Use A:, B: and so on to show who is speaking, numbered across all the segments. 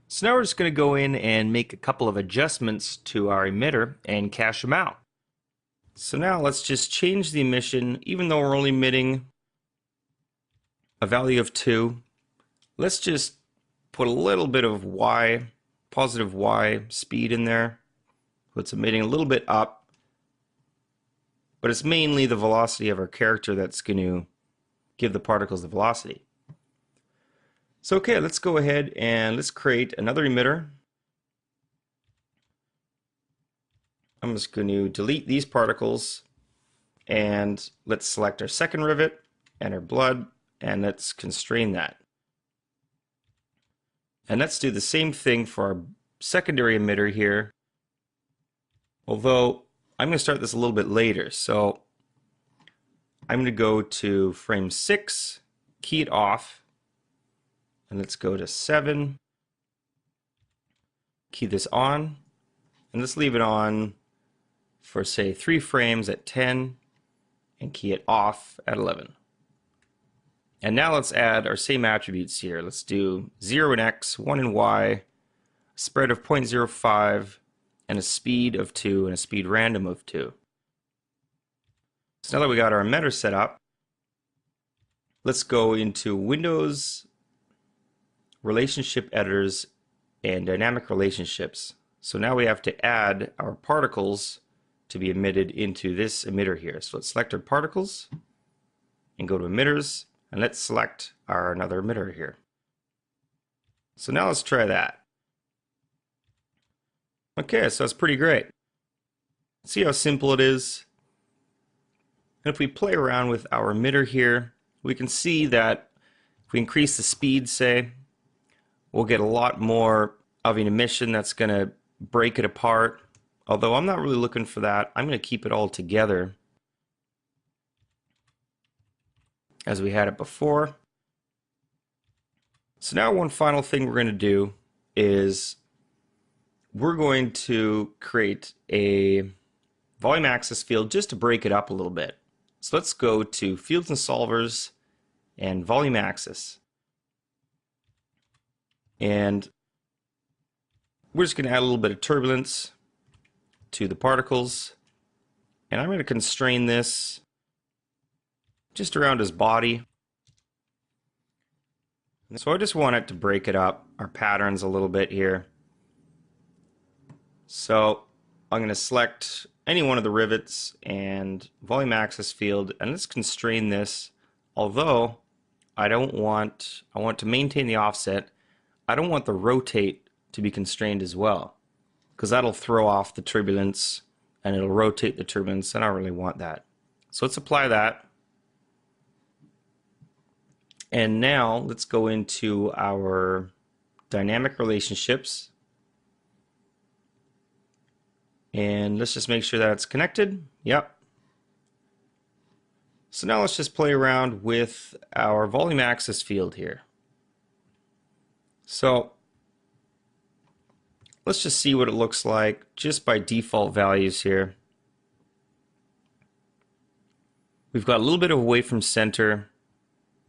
A: So now we're just going to go in and make a couple of adjustments to our emitter and cache them out. So now let's just change the emission. Even though we're only emitting a value of 2, let's just put a little bit of y, positive y speed in there. So it's emitting a little bit up, but it's mainly the velocity of our character that's going to give the particles the velocity. So okay, let's go ahead and let's create another emitter. I'm just going to delete these particles, and let's select our second rivet and our blood, and let's constrain that. And let's do the same thing for our secondary emitter here, although I'm going to start this a little bit later. So I'm going to go to frame 6, key it off, and let's go to 7, key this on, and let's leave it on for say 3 frames at 10, and key it off at 11. And now let's add our same attributes here. Let's do 0 in x, 1 in y, a spread of 0.05, and a speed of 2, and a speed random of 2. So now that we got our emitter set up, let's go into Windows, Relationship Editors, and Dynamic Relationships. So now we have to add our particles to be emitted into this emitter here. So let's select our particles and go to emitters, and let's select our another emitter here. So now let's try that. Okay, so that's pretty great. See how simple it is? And if we play around with our emitter here, we can see that if we increase the speed, say, we'll get a lot more of an emission that's going to break it apart. Although I'm not really looking for that. I'm going to keep it all together as we had it before. So now one final thing we're going to do is we're going to create a volume axis field just to break it up a little bit. So let's go to Fields and Solvers and Volume Axis. And we're just going to add a little bit of turbulence to the particles. And I'm going to constrain this just around his body. And so I just want it to break it up, our patterns a little bit here. So I'm going to select any one of the rivets and volume axis field, and let's constrain this. Although I want to maintain the offset, I don't want the rotate to be constrained as well, because that'll throw off the turbulence and it'll rotate the turbulence, and I don't really want that. So let's apply that. And now let's go into our dynamic relationships. And let's just make sure that it's connected. Yep. So now let's just play around with our volume axis field here. So let's just see what it looks like just by default values here. We've got a little bit of away from center.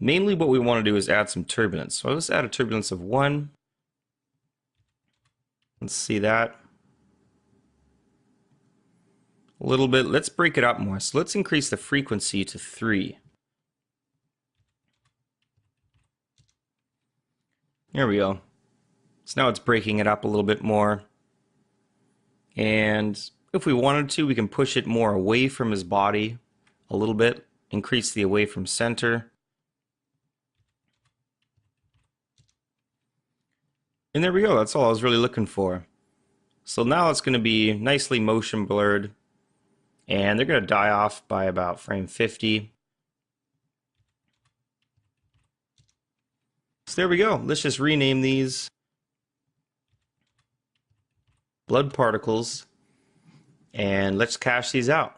A: Mainly what we want to do is add some turbulence. So let's add a turbulence of 1. Let's see that. A little bit. Let's break it up more. So let's increase the frequency to 3. There we go. So now it's breaking it up a little bit more. And if we wanted to, we can push it more away from his body a little bit. Increase the away from center. And there we go. That's all I was really looking for. So now it's going to be nicely motion blurred. And they're going to die off by about frame 50. So there we go. Let's just rename these blood particles, and let's cache these out.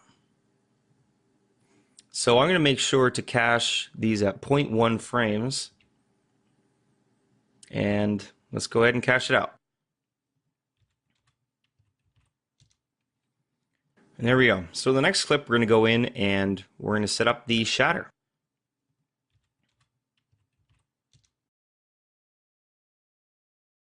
A: So I'm going to make sure to cache these at 0.1 frames. And let's go ahead and cache it out. And there we go. So the next clip, we're going to go in and we're going to set up the shatter.